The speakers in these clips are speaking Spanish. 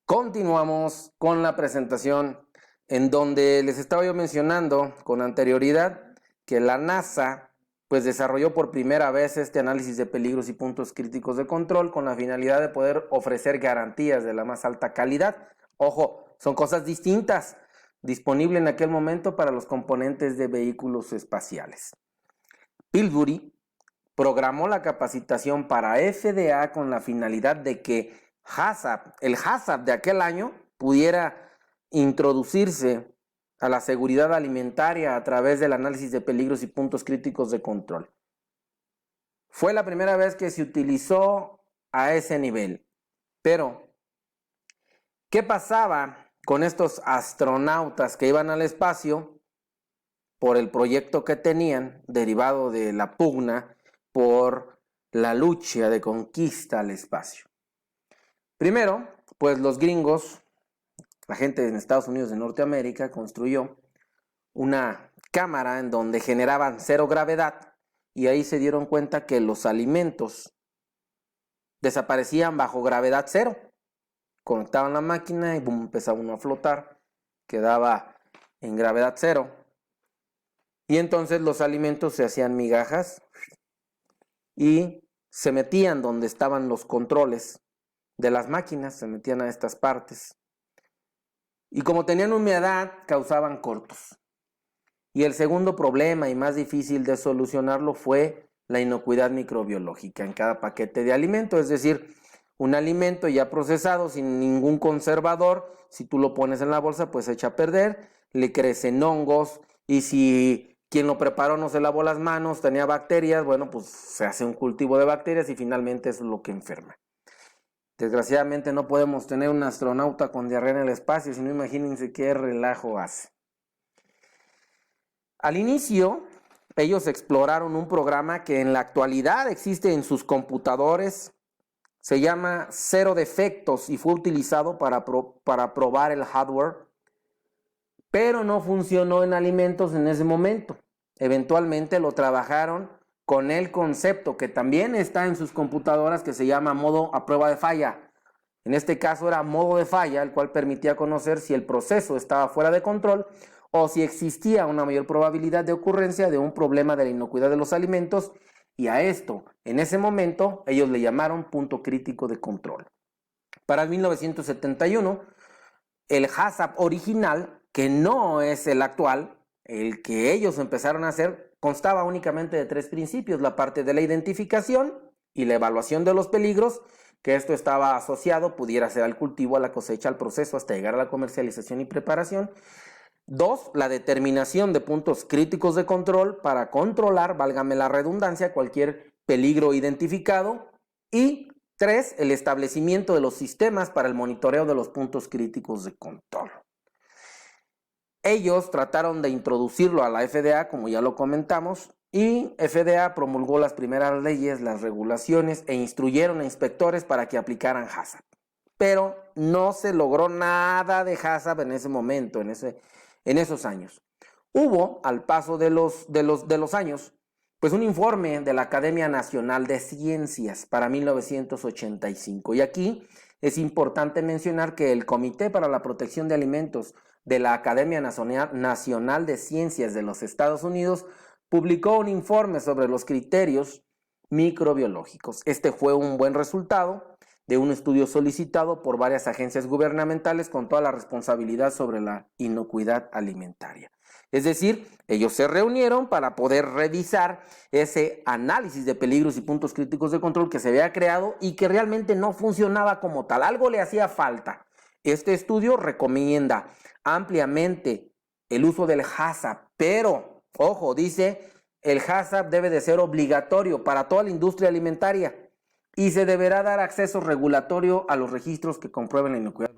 Continuamos con la presentación en donde les estaba yo mencionando con anterioridad que la NASA pues desarrolló por primera vez este análisis de peligros y puntos críticos de control con la finalidad de poder ofrecer garantías de la más alta calidad. Ojo, son cosas distintas, disponible en aquel momento para los componentes de vehículos espaciales. Pillsbury programó la capacitación para FDA con la finalidad de que el HACCP de aquel año pudiera introducirse a la seguridad alimentaria a través del análisis de peligros y puntos críticos de control. Fue la primera vez que se utilizó a ese nivel. Pero, ¿qué pasaba con estos astronautas que iban al espacio por el proyecto que tenían, derivado de la pugna por la lucha de conquista al espacio? Primero, pues los gringos, la gente en Estados Unidos de Norteamérica, construyó una cámara en donde generaban cero gravedad y ahí se dieron cuenta que los alimentos desaparecían bajo gravedad cero. Conectaban la máquina y boom, empezaba uno a flotar, quedaba en gravedad cero. Y entonces los alimentos se hacían migajas y se metían donde estaban los controles de las máquinas, se metían a estas partes. Y como tenían humedad, causaban cortos. Y el segundo problema y más difícil de solucionarlo fue la inocuidad microbiológica en cada paquete de alimento. Es decir, un alimento ya procesado sin ningún conservador, si tú lo pones en la bolsa, pues se echa a perder, le crecen hongos y si quien lo preparó no se lavó las manos, tenía bacterias, bueno, pues se hace un cultivo de bacterias y finalmente eso es lo que enferma. Desgraciadamente no podemos tener un astronauta con diarrea en el espacio, si no imagínense qué relajo hace. Al inicio, ellos exploraron un programa que en la actualidad existe en sus computadores, se llama Cero Defectos y fue utilizado para probar el hardware, pero no funcionó en alimentos en ese momento. Eventualmente lo trabajaron con el concepto que también está en sus computadoras que se llama modo a prueba de falla. En este caso era modo de falla, el cual permitía conocer si el proceso estaba fuera de control o si existía una mayor probabilidad de ocurrencia de un problema de la inocuidad de los alimentos, y a esto, en ese momento, ellos le llamaron punto crítico de control. Para 1971, el HACCP original, que no es el actual, el que ellos empezaron a hacer, constaba únicamente de 3 principios: la parte de la identificación y la evaluación de los peligros, que esto estaba asociado, pudiera ser al cultivo, a la cosecha, al proceso, hasta llegar a la comercialización y preparación. 2, la determinación de puntos críticos de control para controlar, válgame la redundancia, cualquier peligro identificado. Y 3, el establecimiento de los sistemas para el monitoreo de los puntos críticos de control. Ellos trataron de introducirlo a la FDA, como ya lo comentamos, y FDA promulgó las primeras leyes, las regulaciones e instruyeron a inspectores para que aplicaran HACCP. Pero no se logró nada de HACCP en ese momento, en esos años. Hubo, al paso de los años, pues un informe de la Academia Nacional de Ciencias para 1985. Y aquí es importante mencionar que el Comité para la Protección de Alimentos de la Academia Nacional de Ciencias de los Estados Unidos publicó un informe sobre los criterios microbiológicos. Este fue un buen resultado de un estudio solicitado por varias agencias gubernamentales con toda la responsabilidad sobre la inocuidad alimentaria. Es decir, ellos se reunieron para poder revisar ese análisis de peligros y puntos críticos de control que se había creado y que realmente no funcionaba como tal. Algo le hacía falta. Este estudio recomienda ampliamente el uso del HACCP, pero, ojo, dice, el HACCP debe de ser obligatorio para toda la industria alimentaria y se deberá dar acceso regulatorio a los registros que comprueben la inocuidad.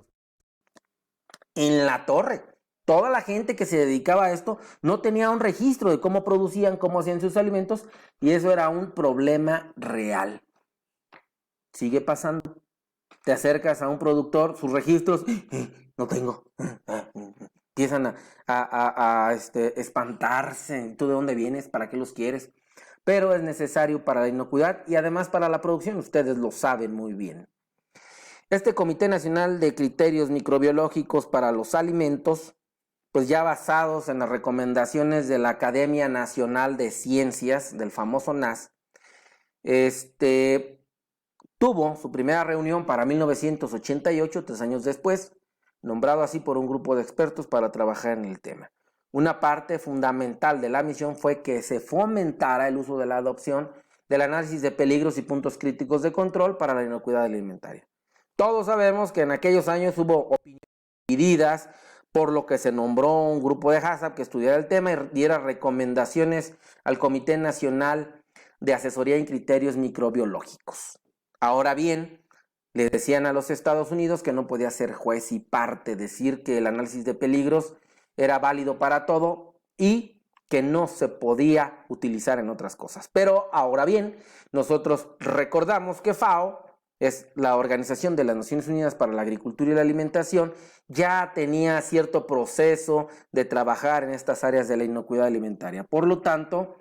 En la torre, toda la gente que se dedicaba a esto no tenía un registro de cómo producían, cómo hacían sus alimentos, y eso era un problema real. Sigue pasando. Te acercas a un productor, sus registros, no tengo. Empiezan a espantarse. ¿Tú de dónde vienes? ¿Para qué los quieres? Pero es necesario para la inocuidad y además para la producción. Ustedes lo saben muy bien. Este Comité Nacional de Criterios Microbiológicos para los Alimentos, pues ya basados en las recomendaciones de la Academia Nacional de Ciencias, del famoso NAS, tuvo su primera reunión para 1988, 3 años después, nombrado así por un grupo de expertos para trabajar en el tema. Una parte fundamental de la misión fue que se fomentara el uso de la adopción del análisis de peligros y puntos críticos de control para la inocuidad alimentaria. Todos sabemos que en aquellos años hubo opiniones divididas, por lo que se nombró un grupo de HACCP que estudiara el tema y diera recomendaciones al Comité Nacional de Asesoría en Criterios Microbiológicos. Ahora bien, le decían a los Estados Unidos que no podía ser juez y parte, decir que el análisis de peligros era válido para todo y que no se podía utilizar en otras cosas. Pero ahora bien, nosotros recordamos que FAO es la Organización de las Naciones Unidas para la Agricultura y la Alimentación, ya tenía cierto proceso de trabajar en estas áreas de la inocuidad alimentaria. Por lo tanto,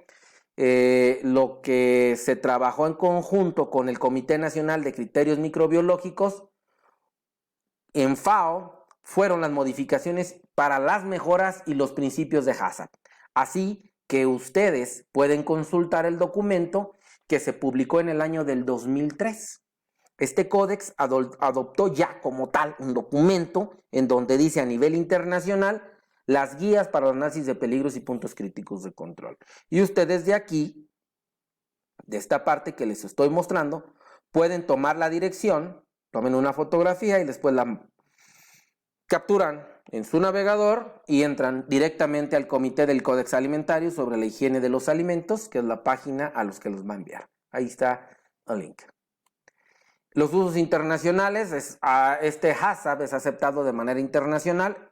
lo que se trabajó en conjunto con el Comité Nacional de Criterios Microbiológicos en FAO fueron las modificaciones para las mejoras y los principios de HACCP. Así que ustedes pueden consultar el documento que se publicó en el año del 2003. Este códex adoptó ya como tal un documento en donde dice a nivel internacional las guías para el análisis de peligros y puntos críticos de control. Y ustedes de aquí, de esta parte que les estoy mostrando, pueden tomar la dirección, tomen una fotografía y después la capturan en su navegador y entran directamente al Comité del Códex Alimentario sobre la higiene de los alimentos, que es la página a los que los va a enviar. Ahí está el link. Los usos internacionales, este HACCP es aceptado de manera internacional,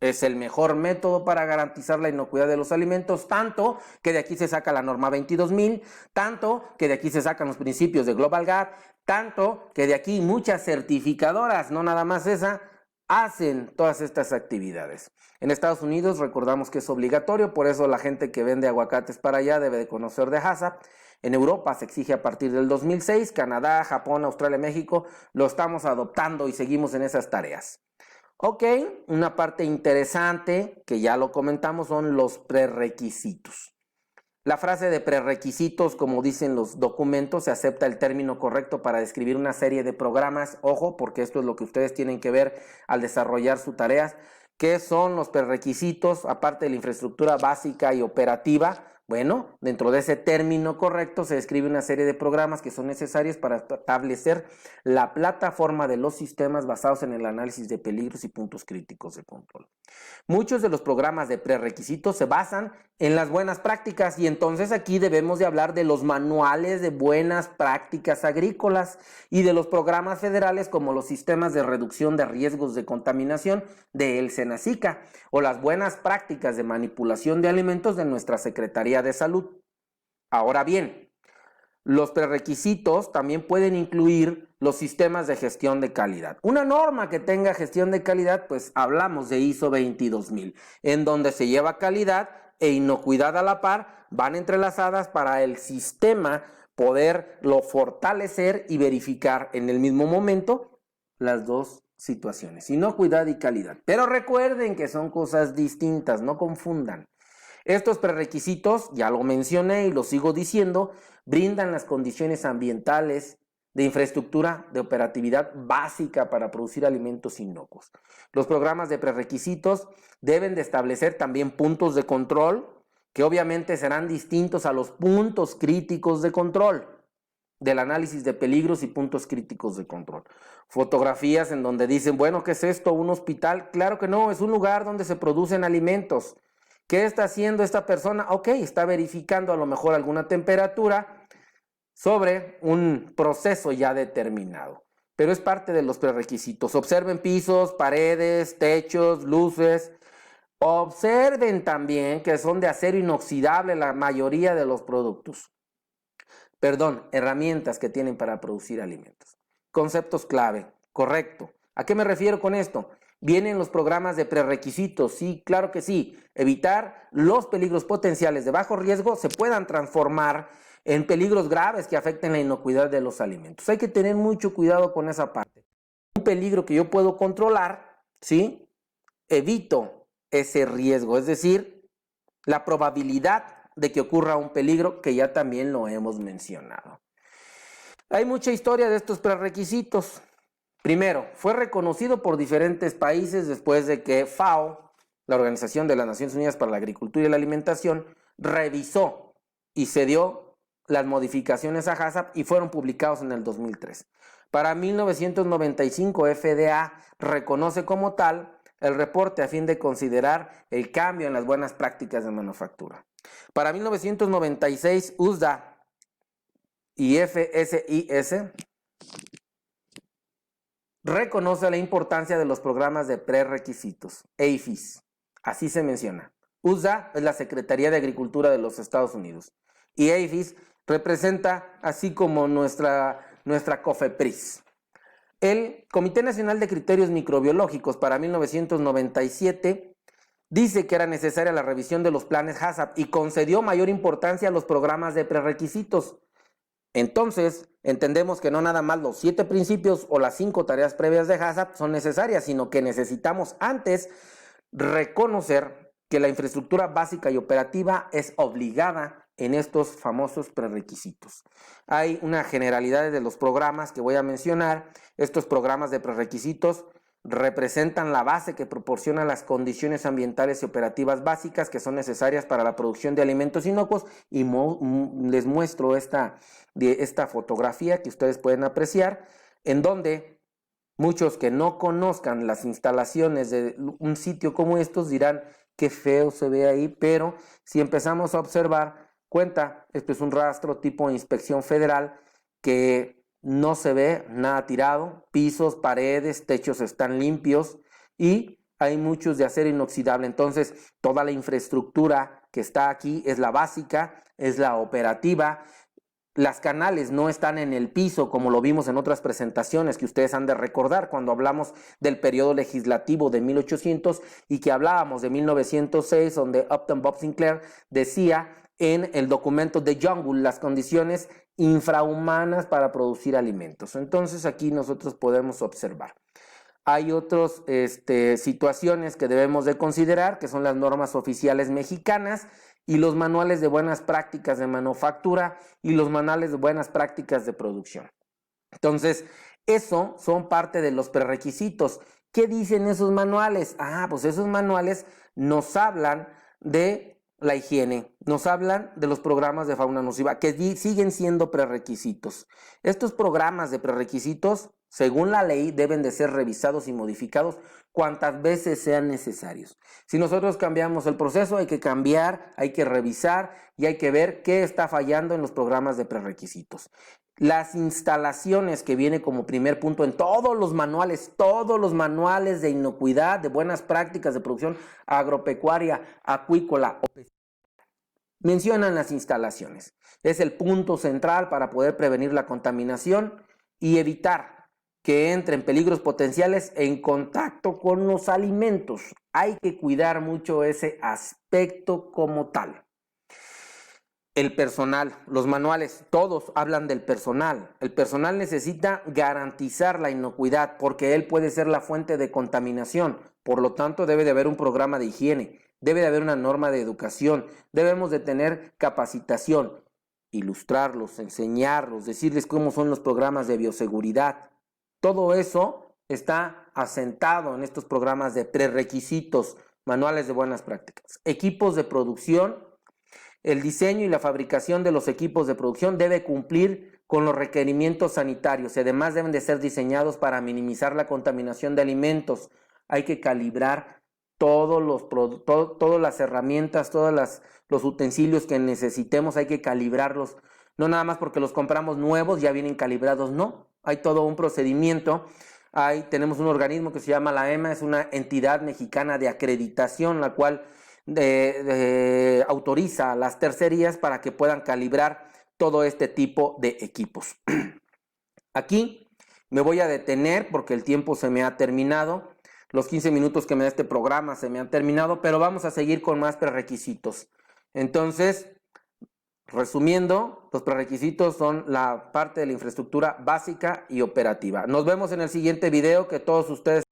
es el mejor método para garantizar la inocuidad de los alimentos, tanto que de aquí se saca la norma 22000, tanto que de aquí se sacan los principios de Global Gap, tanto que de aquí muchas certificadoras, no nada más esa, hacen todas estas actividades. En Estados Unidos recordamos que es obligatorio, por eso la gente que vende aguacates para allá debe de conocer de HACCP. En Europa se exige a partir del 2006, Canadá, Japón, Australia, México, lo estamos adoptando y seguimos en esas tareas. Ok, una parte interesante que ya lo comentamos son los prerequisitos. La frase de prerequisitos, como dicen los documentos, se acepta el término correcto para describir una serie de programas. Ojo, porque esto es lo que ustedes tienen que ver al desarrollar sus tareas. ¿Qué son los prerequisitos? Aparte de la infraestructura básica y operativa, bueno, dentro de ese término correcto se describe una serie de programas que son necesarios para establecer la plataforma de los sistemas basados en el análisis de peligros y puntos críticos de control. Muchos de los programas de prerequisitos se basan en las buenas prácticas y entonces aquí debemos de hablar de los manuales de buenas prácticas agrícolas y de los programas federales como los sistemas de reducción de riesgos de contaminación de el SENACICA o las buenas prácticas de manipulación de alimentos de nuestra Secretaría de Salud. Ahora bien, los prerequisitos también pueden incluir los sistemas de gestión de calidad. Una norma que tenga gestión de calidad, pues hablamos de ISO 22000, en donde se lleva calidad e inocuidad a la par, van entrelazadas para el sistema poderlo fortalecer y verificar en el mismo momento las dos situaciones, inocuidad y calidad. Pero recuerden que son cosas distintas, no confundan. Estos prerequisitos, ya lo mencioné y lo sigo diciendo, brindan las condiciones ambientales, de infraestructura, de operatividad básica para producir alimentos inocuos. Los programas de prerequisitos deben de establecer también puntos de control, que obviamente serán distintos a los puntos críticos de control del análisis de peligros y puntos críticos de control. Fotografías en donde dicen, bueno, ¿qué es esto? ¿Un hospital? Claro que no, es un lugar donde se producen alimentos. ¿Qué está haciendo esta persona? Ok, está verificando a lo mejor alguna temperatura sobre un proceso ya determinado, pero es parte de los prerequisitos. Observen pisos, paredes, techos, luces. Observen también que son de acero inoxidable la mayoría de los productos. Herramientas que tienen para producir alimentos. Conceptos clave, correcto. ¿A qué me refiero con esto? Vienen los programas de prerequisitos, sí, claro que sí. Evitar los peligros potenciales de bajo riesgo se puedan transformar en peligros graves que afecten la inocuidad de los alimentos. Hay que tener mucho cuidado con esa parte. peligro que yo puedo controlar, ¿sí? Evito ese riesgo, es decir, la probabilidad de que ocurra un peligro, que ya también lo hemos mencionado. Hay mucha historia de estos prerequisitos. Primero, fue reconocido por diferentes países después de que FAO, la Organización de las Naciones Unidas para la Agricultura y la Alimentación, revisó y se dio las modificaciones a HACCP y fueron publicados en el 2003. Para 1995, FDA reconoce como tal el reporte a fin de considerar el cambio en las buenas prácticas de manufactura. Para 1996, USDA y FSIS reconoce la importancia de los programas de prerequisitos, APHIS, así se menciona. USDA es la Secretaría de Agricultura de los Estados Unidos y APHIS representa así como nuestra COFEPRIS. El Comité Nacional de Criterios Microbiológicos para 1997 dice que era necesaria la revisión de los planes HACCP y concedió mayor importancia a los programas de prerequisitos. Entonces, entendemos que no nada más los 7 principios o las 5 tareas previas de HACCP son necesarias, sino que necesitamos antes reconocer que la infraestructura básica y operativa es obligada en estos famosos prerequisitos. Hay una generalidad de los programas que voy a mencionar. Estos programas de prerequisitos representan la base que proporciona las condiciones ambientales y operativas básicas que son necesarias para la producción de alimentos inocuos y les muestro esta fotografía que ustedes pueden apreciar, en donde muchos que no conozcan las instalaciones de un sitio como estos dirán qué feo se ve ahí, pero si empezamos a observar, esto es un rastro tipo inspección federal que no se ve nada tirado, pisos, paredes, techos están limpios y hay muchos de acero inoxidable. Entonces, toda la infraestructura que está aquí es la básica, es la operativa. Las canales no están en el piso como lo vimos en otras presentaciones que ustedes han de recordar cuando hablamos del periodo legislativo de 1800 y que hablábamos de 1906, donde Upton Bob Sinclair decía en el documento de Jungle las condiciones infrahumanas para producir alimentos. Entonces aquí nosotros podemos observar. Hay otras situaciones que debemos de considerar, que son las normas oficiales mexicanas y los manuales de buenas prácticas de manufactura y los manuales de buenas prácticas de producción. Entonces, eso son parte de los prerequisitos. ¿Qué dicen esos manuales? Pues esos manuales nos hablan de la higiene, nos hablan de los programas de fauna nociva, que siguen siendo prerequisitos. Estos programas de prerequisitos, según la ley, deben de ser revisados y modificados cuantas veces sean necesarios. Si nosotros cambiamos el proceso, hay que cambiar, hay que revisar y hay que ver qué está fallando en los programas de prerequisitos. Las instalaciones que viene como primer punto en todos los manuales de inocuidad, de buenas prácticas de producción agropecuaria, acuícola, mencionan las instalaciones. Es el punto central para poder prevenir la contaminación y evitar que entren peligros potenciales en contacto con los alimentos. Hay que cuidar mucho ese aspecto como tal. El personal, los manuales, todos hablan del personal. El personal necesita garantizar la inocuidad porque él puede ser la fuente de contaminación. Por lo tanto, debe de haber un programa de higiene, debe de haber una norma de educación, debemos de tener capacitación, ilustrarlos, enseñarlos, decirles cómo son los programas de bioseguridad. Todo eso está asentado en estos programas de prerequisitos, manuales de buenas prácticas. Equipos de producción. El diseño y la fabricación de los equipos de producción debe cumplir con los requerimientos sanitarios y además deben de ser diseñados para minimizar la contaminación de alimentos. Hay que calibrar todas las herramientas, los utensilios que necesitemos, hay que calibrarlos. No nada más porque los compramos nuevos, ya vienen calibrados, no. Hay todo un procedimiento. Tenemos un organismo que se llama la EMA, es una entidad mexicana de acreditación, la cual autoriza a las tercerías para que puedan calibrar todo este tipo de equipos. Aquí me voy a detener porque el tiempo se me ha terminado. Los 15 minutos que me da este programa se me han terminado, pero vamos a seguir con más prerequisitos. Entonces, Resumiendo, los prerequisitos son la parte de la infraestructura básica y operativa. Nos vemos en el siguiente video, que todos ustedes